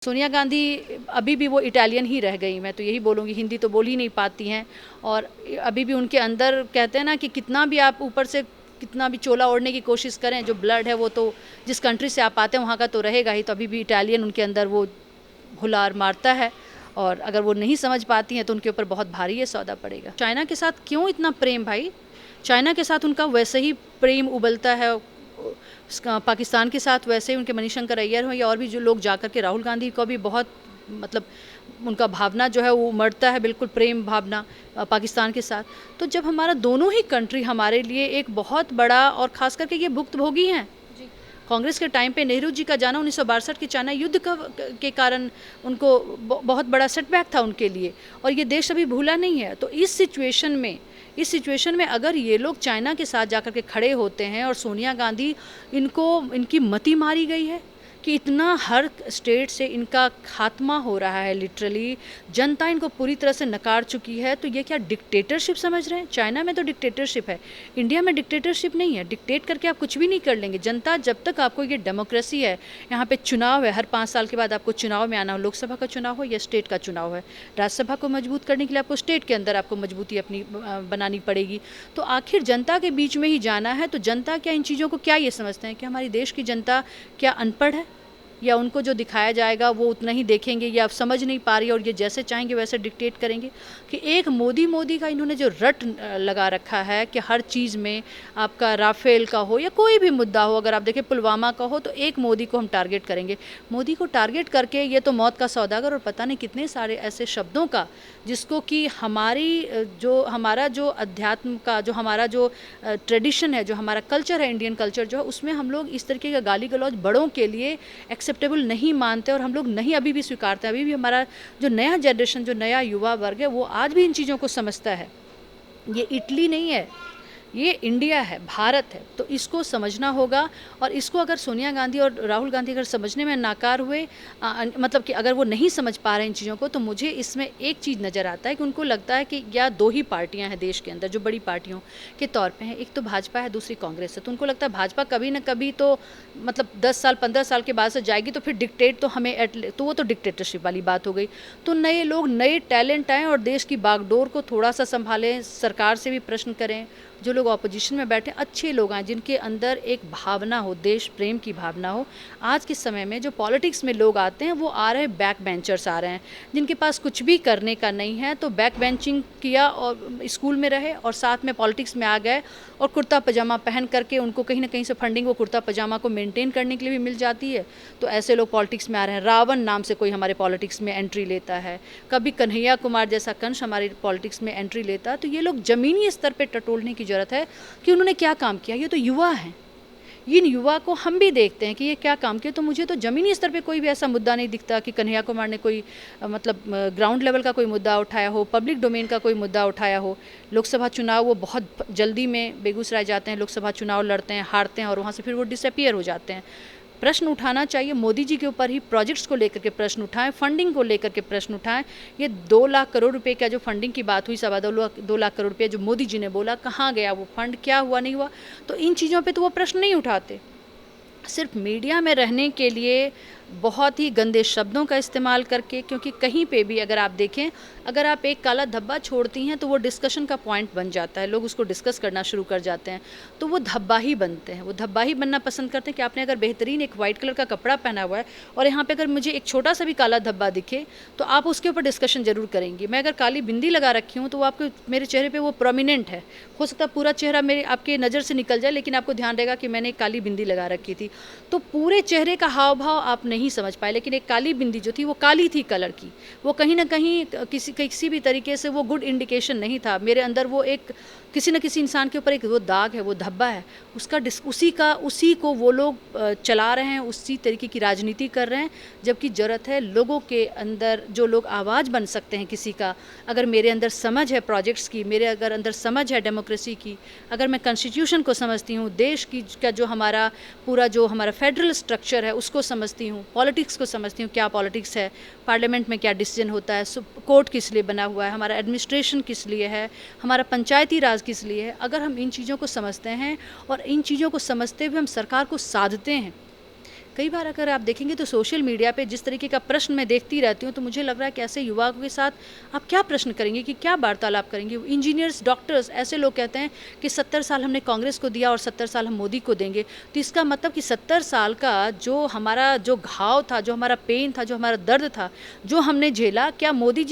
सोनिया गांधी अभी भी वो इटालियन ही रह गई, मैं तो यही बोलूँगी, हिंदी तो बोल ही नहीं पाती हैं। और अभी भी उनके अंदर कहते हैं ना कि कितना भी आप ऊपर से कितना भी चोला ओढ़ने की कोशिश करें, जो ब्लड है वो तो जिस कंट्री से आप आते हैं वहाँ का तो रहेगा ही। तो अभी भी इटालियन उनके अंदर वो हुलार मारता है, और अगर वो नहीं समझ पाती हैं तो उनके ऊपर बहुत भारी ये सौदा पड़ेगा। चाइना के साथ क्यों इतना प्रेम भाई? चाइना के साथ उनका वैसे ही प्रेम उबलता है, पाकिस्तान के साथ वैसे ही उनके मणिशंकर अय्यर हो या और भी जो लोग जाकर के, राहुल गांधी को भी बहुत मतलब उनका भावना जो है वो उमड़ता है, बिल्कुल प्रेम भावना पाकिस्तान के साथ। तो जब हमारा दोनों ही कंट्री हमारे लिए एक बहुत बड़ा, और ख़ास करके ये भुक्तभोगी हैं। कांग्रेस के टाइम पे नेहरू जी का जाना 1962 के चाइना युद्ध के कारण उनको बहुत बड़ा सेटबैक था उनके लिए, और ये देश अभी भूला नहीं है। तो इस सिचुएशन में अगर ये लोग चाइना के साथ जाकर के खड़े होते हैं, और सोनिया गांधी इनकी मति मारी गई है कि इतना हर स्टेट से इनका खात्मा हो रहा है, लिटरली जनता इनको पूरी तरह से नकार चुकी है। तो ये क्या डिक्टेटरशिप समझ रहे हैं? चाइना में तो डिक्टेटरशिप है, इंडिया में डिक्टेटरशिप नहीं है। डिक्टेट करके आप कुछ भी नहीं कर लेंगे। जनता जब तक आपको, ये डेमोक्रेसी है, यहाँ पे चुनाव है, हर 5 साल के बाद आपको चुनाव में आना हो, लोकसभा का चुनाव हो या स्टेट का चुनाव है। राज्यसभा को मजबूत करने के लिए आपको स्टेट के अंदर आपको मजबूती अपनी बनानी पड़ेगी। तो आखिर जनता के बीच में ही जाना है। तो जनता क्या इन चीज़ों को क्या ये समझते हैं कि हमारी देश की जनता क्या अनपढ़ है, या उनको जो दिखाया जाएगा वो उतना ही देखेंगे, या आप समझ नहीं पा रही और ये जैसे चाहेंगे वैसे डिक्टेट करेंगे? कि एक मोदी का इन्होंने जो रट लगा रखा है कि हर चीज़ में आपका राफेल का हो या कोई भी मुद्दा हो, अगर आप देखें पुलवामा का हो तो एक मोदी को हम टारगेट करेंगे। मोदी को टारगेट करके ये तो मौत का सौदागर, और पता नहीं कितने सारे ऐसे शब्दों का जिसको कि हमारा जो अध्यात्म का, जो हमारा जो ट्रेडिशन है, जो हमारा कल्चर है, इंडियन कल्चर जो है, उसमें हम लोग इस तरीके का गाली गलौज बड़ों के लिए एक्सेप्टेबल नहीं मानते, और हम लोग नहीं अभी भी स्वीकारते हैं। अभी भी हमारा जो नया जनरेशन, जो नया युवा वर्ग है, वो आज भी इन चीज़ों को समझता है। ये इटली नहीं है, ये इंडिया है, भारत है। तो इसको समझना होगा, और इसको अगर सोनिया गांधी और राहुल गांधी अगर समझने में नाकार हुए, मतलब कि अगर वो नहीं समझ पा रहे हैं इन चीज़ों को, तो मुझे इसमें एक चीज़ नज़र आता है कि उनको लगता है कि या दो ही पार्टियां हैं देश के अंदर जो बड़ी पार्टियों के तौर पे हैं, एक तो भाजपा है, दूसरी कांग्रेस है। तो उनको लगता है भाजपा कभी ना कभी तो मतलब 10 साल 15 साल के बाद से जाएगी, तो फिर डिक्टेट तो हमें तो वो तो डिक्टेटरशिप वाली बात हो गई। तो नए लोग, नए टैलेंट आएँ और देश की बागडोर को थोड़ा सा संभालें, सरकार से भी प्रश्न करें। जो लोग ऑपोजिशन में बैठे अच्छे लोग आए, जिनके अंदर एक भावना हो, देश प्रेम की भावना हो। आज के समय में जो पॉलिटिक्स में लोग आते हैं वो आ रहे हैं, बैक बेंचर्स आ रहे हैं, जिनके पास कुछ भी करने का नहीं है। तो बैक बेंचिंग किया और स्कूल में रहे और साथ में पॉलिटिक्स में आ गए, और कुर्ता पजामा पहन करके उनको कहीं ना कहीं से फंडिंग वो कुर्ता पजामा को मेंटेन करने के लिए भी मिल जाती है। तो ऐसे लोग पॉलिटिक्स में आ रहे हैं। रावण नाम से कोई हमारे पॉलिटिक्स में एंट्री लेता है, कभी कन्हैया कुमार जैसा कंस हमारे पॉलिटिक्स में एंट्री लेता है। तो ये लोग ज़मीनी स्तर पर टटोलने की ज़रूरत है कि उन्होंने क्या काम किया। ये तो युवा हैं, इन युवा को हम भी देखते हैं कि ये क्या काम किया। तो मुझे तो ज़मीनी स्तर पे कोई भी ऐसा मुद्दा नहीं दिखता कि कन्हैया कुमार ने कोई मतलब ग्राउंड लेवल का कोई मुद्दा उठाया हो, पब्लिक डोमेन का कोई मुद्दा उठाया हो। लोकसभा चुनाव वो बहुत जल्दी में बेगूसराय जाते हैं, लोकसभा चुनाव लड़ते हैं, हारते हैं, और वहाँ से फिर वो डिसअपियर हो जाते हैं। प्रश्न उठाना चाहिए मोदी जी के ऊपर ही, प्रोजेक्ट्स को लेकर के प्रश्न उठाएं, फंडिंग को लेकर के प्रश्न उठाएं। ये 2 लाख करोड़ रुपए का जो फंडिंग की बात हुई, 2 लाख करोड़ रुपये जो मोदी जी ने बोला, कहाँ गया वो फंड, क्या हुआ नहीं हुआ? तो इन चीज़ों पे तो वो प्रश्न नहीं उठाते। सिर्फ मीडिया में रहने के लिए बहुत ही गंदे शब्दों का इस्तेमाल करके, क्योंकि कहीं पे भी अगर आप देखें, अगर आप एक काला धब्बा छोड़ती हैं तो वो डिस्कशन का पॉइंट बन जाता है, लोग उसको डिस्कस करना शुरू कर जाते हैं। तो वो धब्बा ही बनते हैं, वो धब्बा ही बनना पसंद करते हैं कि आपने अगर बेहतरीन एक वाइट कलर का कपड़ा पहना हुआ है और यहाँ पे अगर मुझे एक छोटा सा भी काला धब्बा दिखे तो आप उसके ऊपर डिस्कशन जरूर करेंगी। मैं अगर काली बिंदी लगा रखी हूँ तो वो आपके मेरे चेहरे पर वो प्रोमिनेंट है, हो सकता है पूरा चेहरा मेरे आपके नज़र से निकल जाए, लेकिन आपको ध्यान रहेगा कि मैंने काली बिंदी लगा रखी थी। तो पूरे चेहरे का हाव भाव आप नहीं समझ पाए, लेकिन एक काली बिंदी जो थी वो काली थी कलर की, वो कहीं ना कहीं किसी भी तरीके से वो गुड इंडिकेशन नहीं था। मेरे अंदर वो एक किसी न किसी इंसान के ऊपर एक वो दाग है, वो धब्बा है, उसी को वो लोग चला रहे हैं, उसी तरीके की राजनीति कर रहे हैं। जबकि ज़रूरत है लोगों के अंदर, जो लोग आवाज़ बन सकते हैं किसी का, अगर मेरे अंदर समझ है प्रोजेक्ट्स की, मेरे अगर अंदर समझ है डेमोक्रेसी की, अगर मैं कॉन्स्टिट्यूशन को समझती हूँ, देश की का जो हमारा पूरा जो हमारा फेडरल स्ट्रक्चर है उसको समझती हूँ, पॉलिटिक्स को समझती हूँ, क्या पॉलिटिक्स है, पार्लियामेंट में क्या डिसीजन होता है, कोर्ट किस लिए बना हुआ है, हमारा एडमिनिस्ट्रेशन किस लिए है, हमारा पंचायती राज किस लिए है। अगर हम इन चीज़ों को समझते हैं और इन चीज़ों को समझते हुए हम सरकार को साधते हैं, कई बार अगर आप देखेंगे तो सोशल मीडिया पे जिस तरीके का प्रश्न मैं देखती रहती हूँ, तो मुझे लग रहा है कि ऐसे युवाओं के साथ आप क्या प्रश्न करेंगे, कि क्या वार्तालाप करेंगे। इंजीनियर्स, डॉक्टर्स, ऐसे लोग कहते हैं कि 70 साल हमने कांग्रेस को दिया और 70 साल हम मोदी को देंगे। तो इसका मतलब कि 70 साल का जो हमारा जो घाव था, जो हमारा पेन था, जो हमारा दर्द था, जो हमने झेला, क्या मोदी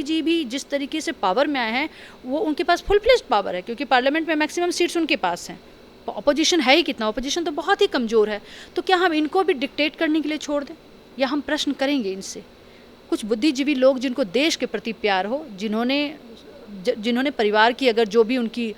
जी भी जिस तरीके से पावर में आए हैं, वो उनके पास फुल फ्लेज्ड पावर है, क्योंकि पार्लियामेंट में मैक्सिमम सीट्स उनके पास हैं। अपोजिशन है ही कितना, अपोजिशन तो बहुत ही कमज़ोर है। तो क्या हम इनको भी डिक्टेट करने के लिए छोड़ दें, या हम प्रश्न करेंगे इनसे? कुछ बुद्धिजीवी लोग जिनको देश के प्रति प्यार हो, जिन्होंने परिवार की अगर जो भी उनकी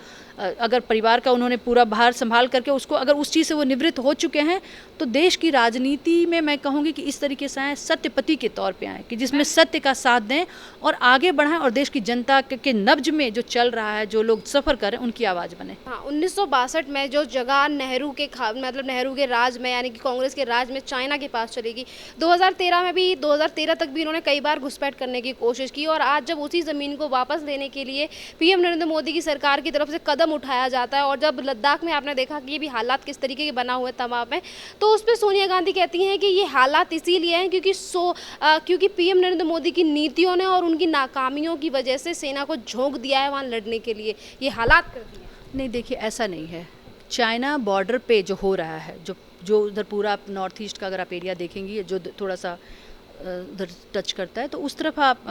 अगर परिवार का उन्होंने पूरा भार संभाल करके उसको अगर उस चीज़ से वो निवृत्त हो चुके हैं, तो देश की राजनीति में मैं कहूँगी कि इस तरीके से आएँ, सत्यपति के तौर पे आएँ, कि जिसमें सत्य का साथ दें और आगे बढ़ाएं, और देश की जनता के नब्ज में जो चल रहा है, जो लोग सफ़र कर रहे हैं, उनकी आवाज़ बने। हाँ, 1962 में जो जगह नेहरू के मतलब नेहरू के राज में, यानी कि कांग्रेस के राज में चाइना के पास चलेगी, 2013 में भी, 2013 तक भी इन्होंने कई बार घुसपैठ करने की कोशिश की, और आज जब उसी ज़मीन को वापस लेने के लिए पीएम नरेंद्र मोदी की सरकार की तरफ से कदम उठाया जाता है, और जब लद्दाख में आपने देखा कि ये भी हालात किस तरीके के बना हुए तमाम में, तो उस पर सोनिया गांधी कहती हैं कि ये हालात इसीलिए हैं क्योंकि पीएम नरेंद्र मोदी की नीतियों ने और उनकी नाकामियों की वजह से सेना को झोंक दिया है वहाँ लड़ने के लिए, ये हालात कर दिए। नहीं, देखिए, ऐसा नहीं है। चाइना बॉर्डर पे जो हो रहा है, जो उधर पूरा आप नॉर्थ ईस्ट का अगर आप एरिया देखेंगी, जो थोड़ा सा उधर टच करता है, तो उस तरफ आप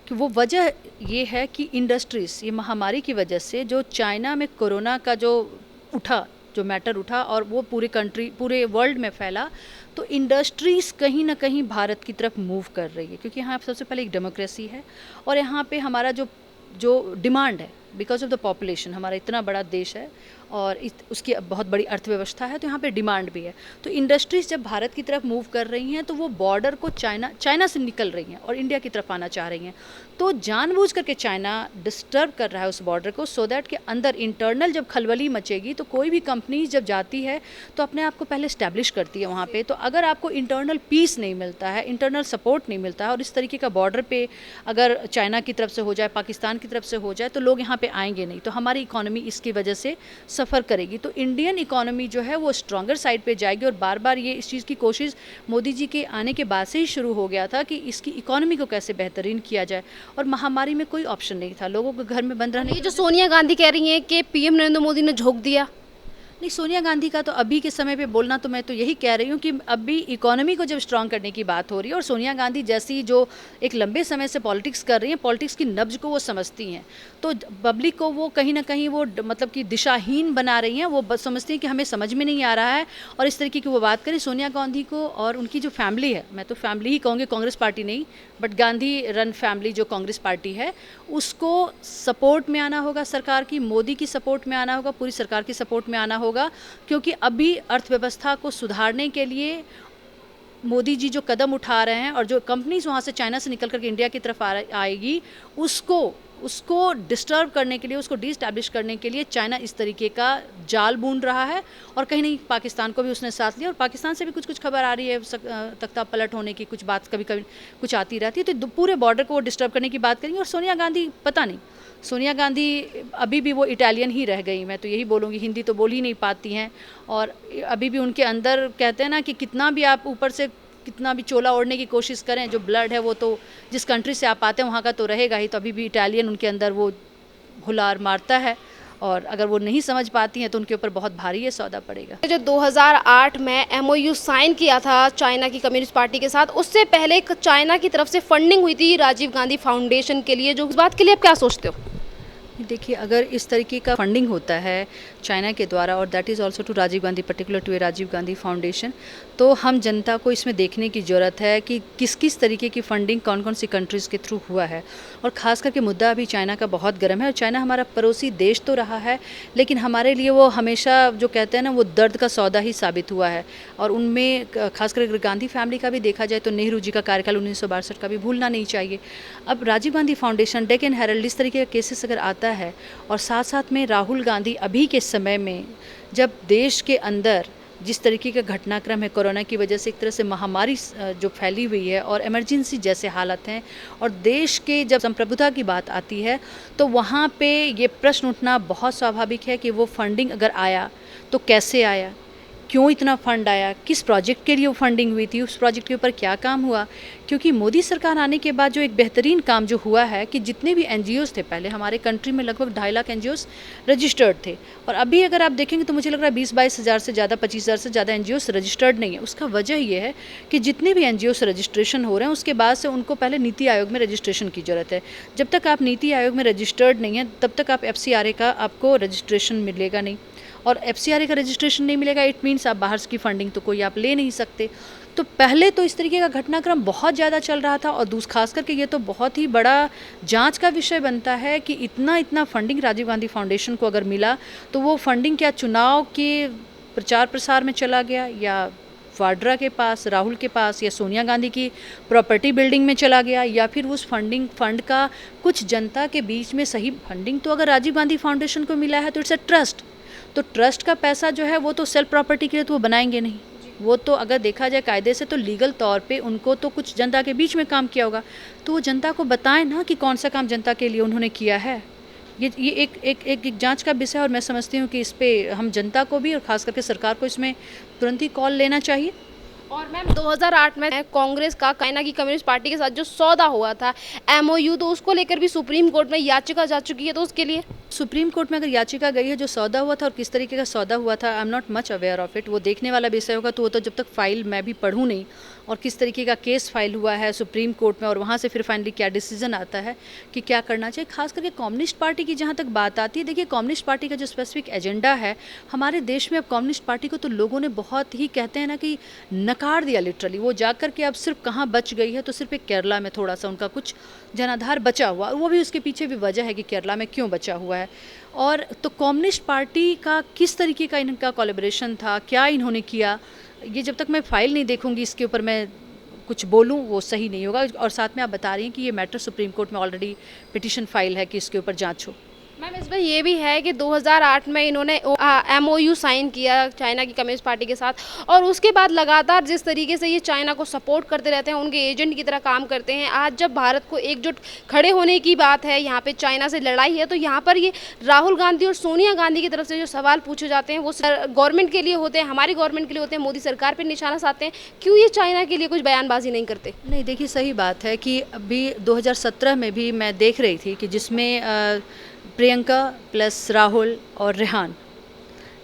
कि वो वजह ये है कि इंडस्ट्रीज़, ये महामारी की वजह से जो चाइना में कोरोना का जो मैटर उठा और वो पूरे वर्ल्ड में फैला, तो इंडस्ट्रीज़ कहीं ना कहीं भारत की तरफ मूव कर रही है, क्योंकि यहाँ सबसे पहले एक डेमोक्रेसी है, और यहाँ पे हमारा जो डिमांड है, बिकॉज ऑफ द पॉपुलेशन, हमारा इतना बड़ा देश है और उसकी बहुत बड़ी अर्थव्यवस्था है, तो यहाँ पे डिमांड भी है। तो इंडस्ट्रीज़ जब भारत की तरफ मूव कर रही हैं, तो वो बॉर्डर को चाइना से निकल रही हैं और इंडिया की तरफ आना चाह रही हैं, तो जानबूझ करके चाइना डिस्टर्ब कर रहा है उस बॉर्डर को, सो दैट कि अंदर इंटरनल जब खलबली मचेगी, तो कोई भी कंपनी जब जाती है तो अपने आप को पहले इस्टेब्लिश करती है वहाँ पे। तो अगर आपको इंटरनल पीस नहीं मिलता है, इंटरनल सपोर्ट नहीं मिलता है, और इस तरीके का बॉर्डर पे अगर चाइना की तरफ से हो जाए, पाकिस्तान की तरफ से हो जाए, तो लोग यहाँ पे आएंगे नहीं, तो हमारी इकोनॉमी इसकी वजह से सफ़र करेगी। तो इंडियन इकोनॉमी जो है वो स्ट्रॉन्गर साइड पे जाएगी, और बार बार ये इस चीज़ की कोशिश मोदी जी के आने के बाद से ही शुरू हो गया था कि इसकी इकोनॉमी को कैसे बेहतरीन किया जाए, और महामारी में कोई ऑप्शन नहीं था, लोगों को घर में बंद रहने। ये जो सोनिया गांधी कह रही हैं कि पीएम नरेंद्र मोदी ने झोंक दिया, नहीं, सोनिया गांधी का तो अभी के समय पे बोलना, तो मैं तो यही कह रही हूँ कि अभी इकोनॉमी को जब स्ट्रांग करने की बात हो रही है, और सोनिया गांधी जैसी जो एक लंबे समय से पॉलिटिक्स कर रही हैं, पॉलिटिक्स की नब्ज को वो समझती हैं, तो पब्लिक को वो कहीं ना कहीं वो मतलब कि दिशाहीन बना रही हैं, वो बस समझती हैं कि हमें समझ में नहीं आ रहा है, और इस तरीके की वो बात करें। सोनिया गांधी को और उनकी जो फैमिली है, मैं तो फैमिली ही कहूँगी, कांग्रेस पार्टी नहीं, बट गांधी रन फैमिली जो कांग्रेस पार्टी है, उसको सपोर्ट में आना होगा सरकार की, मोदी की सपोर्ट में आना होगा, पूरी सरकार की सपोर्ट में आना होगा, क्योंकि अभी अर्थव्यवस्था को सुधारने के लिए मोदी जी जो कदम उठा रहे हैं, और जो कंपनीज वहाँ से चाइना से निकल करके इंडिया की तरफ आएगी, उसको डिस्टर्ब करने के लिए, उसको डीस्टैब्लिश करने के लिए चाइना इस तरीके का जाल बून रहा है, और कहीं नहीं पाकिस्तान को भी उसने साथ लिया, और पाकिस्तान से भी कुछ खबर आ रही है, तख्ता पलट होने की कुछ बात कभी कभी कुछ आती रहती है, तो पूरे बॉर्डर को वो डिस्टर्ब करने की बात करेंगे। और सोनिया गांधी, पता नहीं, सोनिया गांधी अभी भी वो इटालियन ही रह गई, मैं तो यही बोलूँगी, हिंदी तो बोल ही नहीं पाती हैं, और अभी भी उनके अंदर कहते हैं ना कि कितना भी आप ऊपर से कितना भी चोला ओढ़ने की कोशिश करें, जो ब्लड है वो तो जिस कंट्री से आप आते हैं वहाँ का तो रहेगा ही, तो अभी भी इटालियन उनके अंदर वो हुलार मारता है, और अगर वो नहीं समझ पाती हैं तो उनके ऊपर बहुत भारी ये सौदा पड़ेगा। जो 2008 में एमओयू साइन किया था चाइना की कम्युनिस्ट पार्टी के साथ, उससे पहले चाइना की तरफ से फंडिंग हुई थी राजीव गांधी फाउंडेशन के लिए, जो उस बात के लिए आप क्या सोचते हो? देखिए, अगर इस तरीके का फंडिंग होता है चाइना के द्वारा, और that is also to Rajiv Gandhi, particular to a Rajiv Gandhi foundation, तो हम जनता को इसमें देखने की ज़रूरत है कि किस किस तरीके की फंडिंग कौन कौन सी कंट्रीज़ के थ्रू हुआ है, और ख़ास करके मुद्दा अभी चाइना का बहुत गर्म है, और चाइना हमारा पड़ोसी देश तो रहा है, लेकिन हमारे लिए वो हमेशा जो कहते हैं ना, वो दर्द का सौदा ही साबित हुआ है, और उनमें खास करके गांधी फैमिली का भी देखा जाए तो नेहरू जी का कार्यकाल 1962 का भी भूलना नहीं चाहिए। अब राजीव गांधी फाउंडेशन, डेक्कन हेरल्ड, इस तरीके का केसेस अगर आता है, और साथ साथ में राहुल गांधी अभी के समय में जब देश के अंदर जिस तरीके का घटनाक्रम है, कोरोना की वजह से एक तरह से महामारी जो फैली हुई है, और इमरजेंसी जैसे हालत हैं, और देश के जब संप्रभुता की बात आती है, तो वहाँ पे ये प्रश्न उठना बहुत स्वाभाविक है कि वो फंडिंग अगर आया तो कैसे आया, क्यों इतना फंड आया, किस प्रोजेक्ट के लिए वो फंडिंग हुई थी, उस प्रोजेक्ट के ऊपर क्या काम हुआ। क्योंकि मोदी सरकार आने के बाद जो एक बेहतरीन काम जो हुआ है कि जितने भी एनजीओज़ थे, पहले हमारे कंट्री में लगभग 2.5 लाख एनजीओज़ रजिस्टर्ड थे, और अभी अगर आप देखेंगे तो मुझे लग रहा है 20-22 हज़ार से ज़्यादा, 25 हज़ार से ज़्यादा एनजीओज़ रजिस्टर्ड नहीं है। उसका वजह ये है कि जितने भी एनजीओज़ रजिस्ट्रेशन हो रहे हैं उसके बाद से उनको पहले नीति आयोग में रजिस्ट्रेशन की ज़रूरत है। जब तक आप नीति आयोग में रजिस्टर्ड नहीं है तब तक आप FCRA का आपको रजिस्ट्रेशन मिलेगा नहीं, और FCRA का रजिस्ट्रेशन नहीं मिलेगा, इट मीन्स आप बाहर की फंडिंग तो कोई आप ले नहीं सकते। तो पहले तो इस तरीके का घटनाक्रम बहुत ज़्यादा चल रहा था, और खास करके ये तो बहुत ही बड़ा जांच का विषय बनता है कि इतना फंडिंग राजीव गांधी फाउंडेशन को अगर मिला तो वो फंडिंग क्या चुनाव के प्रचार प्रसार में चला गया, या वाड्रा के पास, राहुल के पास, या सोनिया गांधी की प्रॉपर्टी बिल्डिंग में चला गया, या फिर उस फंड का कुछ जनता के बीच में सही फंडिंग। तो अगर राजीव गांधी फाउंडेशन को मिला है तो इट्स अ ट्रस्ट, तो ट्रस्ट का पैसा जो है वो तो सेल्फ प्रॉपर्टी के लिए तो वो बनाएंगे नहीं, वो तो अगर देखा जाए कायदे से तो लीगल तौर पे उनको तो कुछ जनता के बीच में काम किया होगा, तो वो जनता को बताएं ना कि कौन सा काम जनता के लिए उन्होंने किया है। ये एक जांच का विषय है, और मैं समझती हूँ कि इस पे हम जनता को भी और ख़ास करके सरकार को इसमें तुरंत ही कॉल लेना चाहिए। और मैम 2008 में कांग्रेस का चाइना की कम्युनिस्ट पार्टी के साथ जो सौदा हुआ था MOU, तो उसको लेकर भी सुप्रीम कोर्ट में याचिका जा चुकी है, तो उसके लिए सुप्रीम कोर्ट में अगर याचिका गई है, जो सौदा हुआ था और किस तरीके का सौदा हुआ था, I am not much aware of it, वो देखने वाला विषय होगा, तो वो तो जब तक फाइल मैं भी पढ़ूँ नहीं, और किस तरीके का केस फाइल हुआ है सुप्रीम कोर्ट में, और वहाँ से फिर फाइनली क्या डिसीजन आता है कि क्या करना चाहिए। खास करके कम्युनिस्ट पार्टी की जहाँ तक बात आती है, देखिए कम्युनिस्ट पार्टी का जो स्पेसिफिक एजेंडा है हमारे देश में, अब कम्युनिस्ट पार्टी को तो लोगों ने बहुत ही, कहते हैं ना कि नकार दिया लिटरली। वो जाकर के अब सिर्फ कहाँ बच गई है, तो सिर्फ एक केरला में थोड़ा सा उनका कुछ जनाधार बचा हुआ, वो भी उसके पीछे भी वजह है कि केरला में क्यों बचा हुआ है। और तो कम्युनिस्ट पार्टी का किस तरीके का इनका कोलैबोरेशन था, क्या इन्होंने किया, ये जब तक मैं फाइल नहीं देखूंगी इसके ऊपर मैं कुछ बोलूं वो सही नहीं होगा। और साथ में आप बता रही हैं कि ये मैटर सुप्रीम कोर्ट में ऑलरेडी पिटीशन फाइल है कि इसके ऊपर जांच हो। मैम इसमें ये भी है कि 2008 में इन्होंने MOU साइन किया चाइना की कम्युनिस्ट पार्टी के साथ, और उसके बाद लगातार जिस तरीके से ये चाइना को सपोर्ट करते रहते हैं, उनके एजेंट की तरह काम करते हैं। आज जब भारत को एकजुट खड़े होने की बात है, यहाँ पे चाइना से लड़ाई है, तो यहाँ पर ये राहुल गांधी और सोनिया गांधी की तरफ से जो सवाल पूछे जाते हैं वो गवर्नमेंट के लिए होते हैं, हमारी गवर्नमेंट के लिए होते हैं, मोदी सरकार पर निशाना साधते हैं। क्यों ये चाइना के लिए कुछ बयानबाजी नहीं करते? नहीं, देखिए सही बात है कि अभी 2017 में भी मैं देख रही थी कि जिसमें प्रियंका प्लस राहुल और रेहान,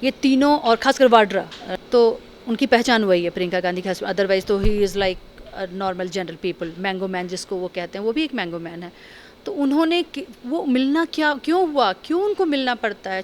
ये तीनों, और खासकर वाड्रा, तो उनकी पहचान वही है प्रियंका गांधी के हस्बैंड, अदरवाइज तो he is like normal general people, mango man जिसको वो कहते हैं, वो भी एक मैंगो मैन है। तो उन्होंने वो मिलना क्या क्यों हुआ, क्यों उनको मिलना पड़ता है?